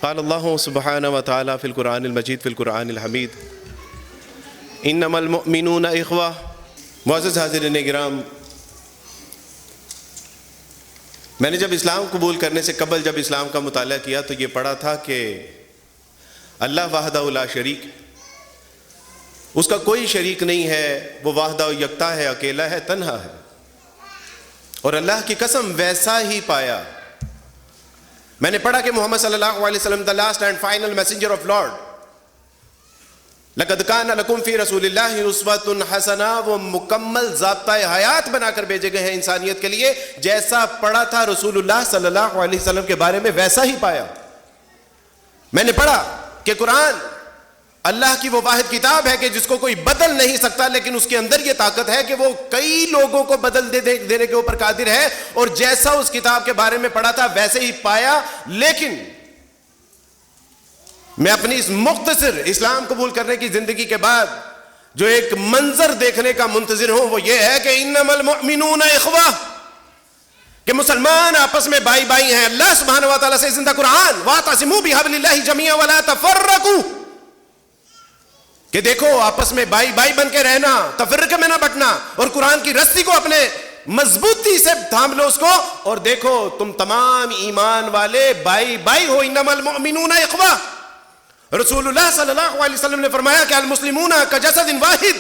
قال اللہ سبحانہ وتعالی فی القرآن المجید فی القرآن الحمید انما المؤمنون اخوہ۔ معزز حاضرین کرام، میں نے جب اسلام قبول کرنے سے قبل جب اسلام کا مطالعہ کیا تو یہ پڑھا تھا کہ اللہ وحدہ لا شریک، اس کا کوئی شریک نہیں ہے، وہ وحدہ و یکتا ہے، اکیلا ہے، تنہا ہے، اور اللہ کی قسم ویسا ہی پایا۔ میں نے پڑھا کہ محمد صلی اللہ علیہ وسلم the last and final messenger of Lord، لَقَدْ كَانَ لَكُمْ فِي رَسُولِ اللَّهِ أُسْوَةٌ حَسَنَةٌ، وہ مکمل ضابطہ حیات بنا کر بھیجے گئے ہیں انسانیت کے لیے۔ جیسا پڑھا تھا رسول اللہ صلی اللہ علیہ وسلم کے بارے میں ویسا ہی پایا۔ میں نے پڑھا کہ قرآن اللہ کی وہ واحد کتاب ہے کہ جس کو کوئی بدل نہیں سکتا، لیکن اس کے اندر یہ طاقت ہے کہ وہ کئی لوگوں کو بدل دینے کے اوپر قادر ہے، اور جیسا اس کتاب کے بارے میں پڑھا تھا ویسے ہی پایا۔ لیکن میں اپنی اس مختصر اسلام قبول کرنے کی زندگی کے بعد جو ایک منظر دیکھنے کا منتظر ہوں وہ یہ ہے کہ انما المؤمنون اخوہ، کہ مسلمان آپس میں بھائی بھائی ہیں۔ اللہ سبحانہ و تعالیٰ سے زندہ قرآن واعتصموا بحبل اللہ جميعا ولا تفرقوا، کہ دیکھو آپس میں بھائی بھائی بن کے رہنا، تفرقے میں نہ بٹنا، اور قرآن کی رسی کو اپنے مضبوطی سے تھام لو اس کو، اور دیکھو تم تمام ایمان والے بھائی بھائی ہو۔ انما المؤمنون اخوہ۔ رسول اللہ صلی اللہ علیہ وسلم نے فرمایا کہ المسلمون کجسد واحد،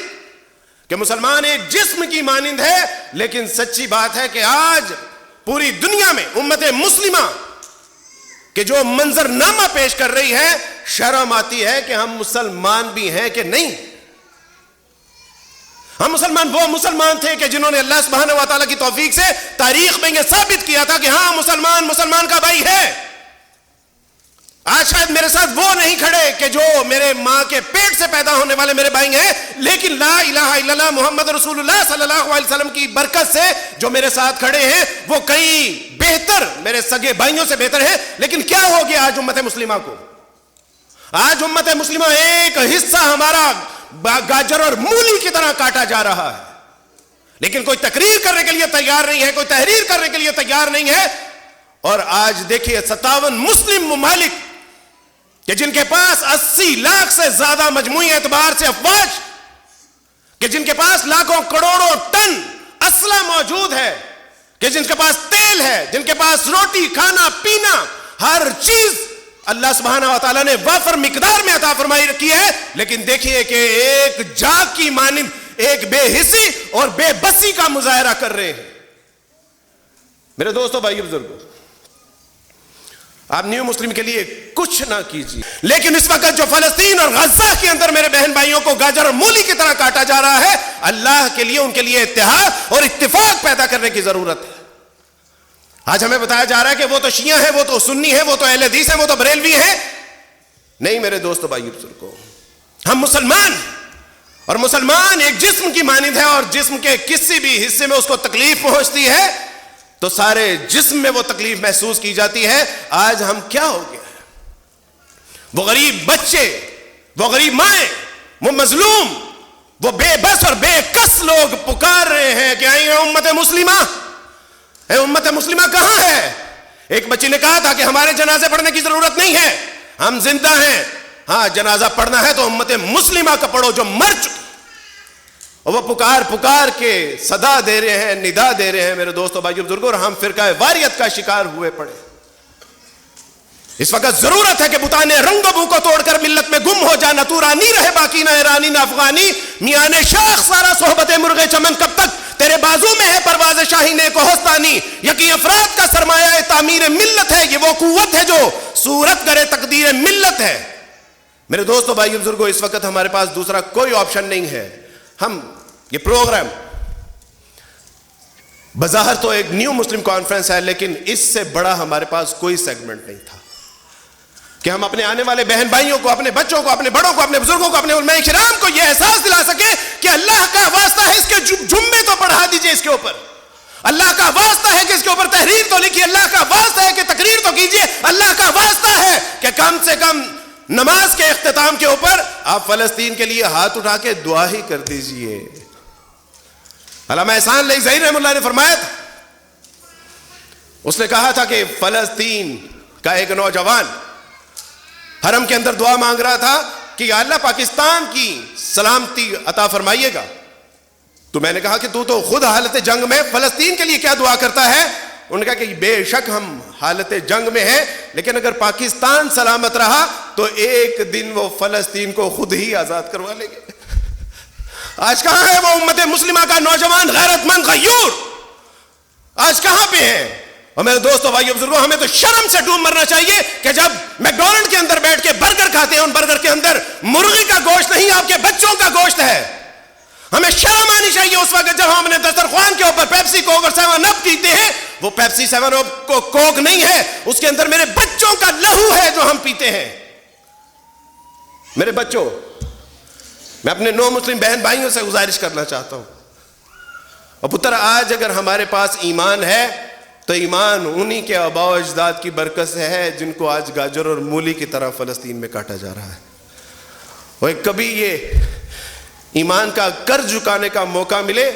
کہ مسلمان ایک جسم کی مانند ہے۔ لیکن سچی بات ہے کہ آج پوری دنیا میں امت مسلمہ کہ جو منظر نامہ پیش کر رہی ہے، شرم آتی ہے کہ ہم مسلمان بھی ہیں کہ نہیں۔ ہم مسلمان وہ مسلمان تھے کہ جنہوں نے اللہ سبحانہ و تعالیٰ کی توفیق سے تاریخ میں یہ ثابت کیا تھا کہ ہاں مسلمان کا بھائی ہے۔ آج شاید میرے ساتھ وہ نہیں کھڑے کہ جو میرے ماں کے پیٹ سے پیدا ہونے والے میرے بھائی ہیں، لیکن لا الہ الا اللہ محمد رسول اللہ صلی اللہ علیہ وسلم کی برکت سے جو میرے ساتھ کھڑے ہیں وہ کئی بہتر میرے سگے بھائیوں سے بہتر ہیں۔ لیکن کیا ہو گیا آج امت مسلمہ کو؟ آج امت مسلمہ ایک حصہ ہمارا گاجر اور مولی کی طرح کاٹا جا رہا ہے، لیکن کوئی تقریر کرنے کے لیے تیار نہیں ہے، کوئی تحریر کرنے کے لیے تیار نہیں ہے۔ اور آج دیکھیے 57 مسلم ممالک کہ جن کے پاس 80 لاکھ سے زیادہ مجموعی اعتبار سے افواج، کہ جن کے پاس لاکھوں کروڑوں ٹن اسلحہ موجود ہے، کہ جن کے پاس تیل ہے، جن کے پاس روٹی کھانا پینا ہر چیز اللہ سبحانہ و تعالیٰ نے وافر مقدار میں عطا فرمائی رکھی ہے، لیکن دیکھیے کہ ایک جاگ کی مانند ایک بے حسی اور بے بسی کا مظاہرہ کر رہے ہیں۔ میرے دوستو، بھائی بزرگوں، آپ نیو مسلم کے لیے کچھ نہ کیجیے، لیکن اس وقت جو فلسطین اور غزہ کے اندر میرے بہن بھائیوں کو گاجر اور مولی کی طرح کاٹا جا رہا ہے، اللہ کے لیے ان کے لیے اتحاد اور اتفاق پیدا کرنے کی ضرورت ہے۔ آج ہمیں بتایا جا رہا ہے کہ وہ تو شیعہ ہیں، وہ تو سنی ہیں، وہ تو اہل حدیث ہیں، وہ تو بریلوی ہیں۔ نہیں میرے دوستو، بھائی بزرگوں، ہم مسلمان ہیں، اور مسلمان ایک جسم کی مانند ہے، اور جسم کے کسی بھی حصے میں اس کو تکلیف پہنچتی ہے تو سارے جسم میں وہ تکلیف محسوس کی جاتی ہے۔ آج ہم کیا ہو گیا ہے؟ وہ غریب بچے، وہ غریب مائیں، وہ مظلوم، وہ بے بس اور بے کس لوگ پکار رہے ہیں کہ آئیں امت مسلمہ، اے امت مسلمہ کہاں ہے؟ ایک بچی نے کہا تھا کہ ہمارے جنازے پڑھنے کی ضرورت نہیں ہے، ہم زندہ ہیں، ہاں جنازہ پڑھنا ہے تو امت مسلمہ کا پڑھو جو مر چکی۔ اور وہ پکار کے صدا دے رہے ہیں، ندا دے رہے ہیں میرے دوستو، بھائیو بزرگوں، اور ہم فرقہ واریت کا شکار ہوئے پڑے۔ اس وقت ضرورت ہے کہ بتانے رنگ و بو کو توڑ کر ملت میں گم ہو جا، نہ تو رانی رہے باقی، نہ ایرانی نہ افغانی، میان شاخ سارا صحبت مرغ چمن کب تک، تیرے بازو میں ہے پرواز شاہین کوہستانی، یقین افراد کا سرمایہ تعمیر ملت ہے، یہ وہ قوت ہے جو صورت کرے تقدیر ملت ہے۔ میرے دوستو، بھائیو بزرگوں، اس وقت ہمارے پاس دوسرا کوئی آپشن نہیں ہے۔ ہم یہ پروگرام بظاہر تو ایک نیو مسلم کانفرنس ہے، لیکن اس سے بڑا ہمارے پاس کوئی سیگمنٹ نہیں تھا کہ ہم اپنے آنے والے بہن بھائیوں کو، اپنے بچوں کو، اپنے بڑوں کو، اپنے بزرگوں کو، اپنے علماء کرام کو یہ احساس دلا سکے کہ اللہ کا واسطہ ہے اس کے جمعے تو پڑھا دیجئے، اس کے اوپر اللہ کا واسطہ ہے کہ اس کے اوپر تحریر تو لکھیے، اللہ کا واسطہ ہے کہ تقریر تو کیجئے، اللہ کا واسطہ ہے کہ کم سے کم نماز کے اختتام کے اوپر آپ فلسطین کے لیے ہاتھ اٹھا کے دعا ہی کر دیجئے۔ علامہ احسان علی ظہیر رحمہ اللہ نے فرمایا تھا، اس نے کہا تھا کہ فلسطین کا ایک نوجوان حرم کے اندر دعا مانگ رہا تھا کہ یا اللہ پاکستان کی سلامتی عطا فرمائیے گا. تو میں نے کہا کہ تو خود حالت جنگ میں فلسطین کے لیے کیا دعا کرتا ہے؟ انہوں نے کہا کہ بے شک ہم حالت جنگ میں ہیں، لیکن اگر پاکستان سلامت رہا تو ایک دن وہ فلسطین کو خود ہی آزاد کروا لیں گے. آج کہاں ہے وہ امت مسلمہ کا نوجوان غیرت مند غیور؟ آج کہاں پہ ہیں؟ اور میرے دوستو بھائیو بزرگوں، ہمیں تو شرم سے ڈوب مرنا چاہیے کہ جب میکڈونلڈ کے اندر بیٹھ کے برگر کھاتے ہیں، ان برگر کے اندر مرغی کا گوشت نہیں، آپ کے بچوں کا گوشت ہے. ہمیں شرم آنی چاہیے اس وقت جب ہم اپنے دسترخوان کے اوپر پیپسی کوک اور 7 اپ پیتے ہیں. وہ پیپسی 7 اپ کو کوک نہیں ہے، اس کے اندر میرے بچوں کا لہو ہے جو ہم پیتے ہیں. میرے بچوں، میں اپنے نو مسلم بہن بھائیوں سے گزارش کرنا چاہتا ہوں، اور پتر آج اگر ہمارے پاس ایمان ہے تو ایمان انہی کے آباء و اجداد کی برکت سے ہے جن کو آج گاجر اور مولی کی طرح فلسطین میں کاٹا جا رہا ہے. اور کبھی یہ ایمان کا قرض چکانے کا موقع ملے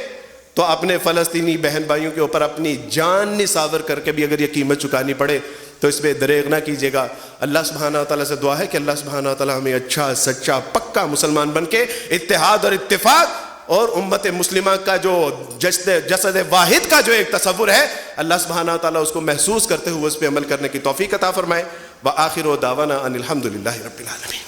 تو اپنے فلسطینی بہن بھائیوں کے اوپر اپنی جان نثار کر کے بھی اگر یہ قیمت چکانی پڑے تو اس پہ دریغ نہ کیجیے گا. اللہ سبحانہ تعالیٰ سے دعا ہے کہ اللہ سبحانہ تعالیٰ ہمیں اچھا سچا پکا مسلمان بن کے اتحاد اور اتفاق اور امت مسلمہ کا جو جسد واحد کا جو ایک تصور ہے، اللہ سبحانہ تعالیٰ اس کو محسوس کرتے ہوئے اس پہ عمل کرنے کی توفیق عطا فرمائے. وآخر دعوانا ان الحمد للہ رب العالمین.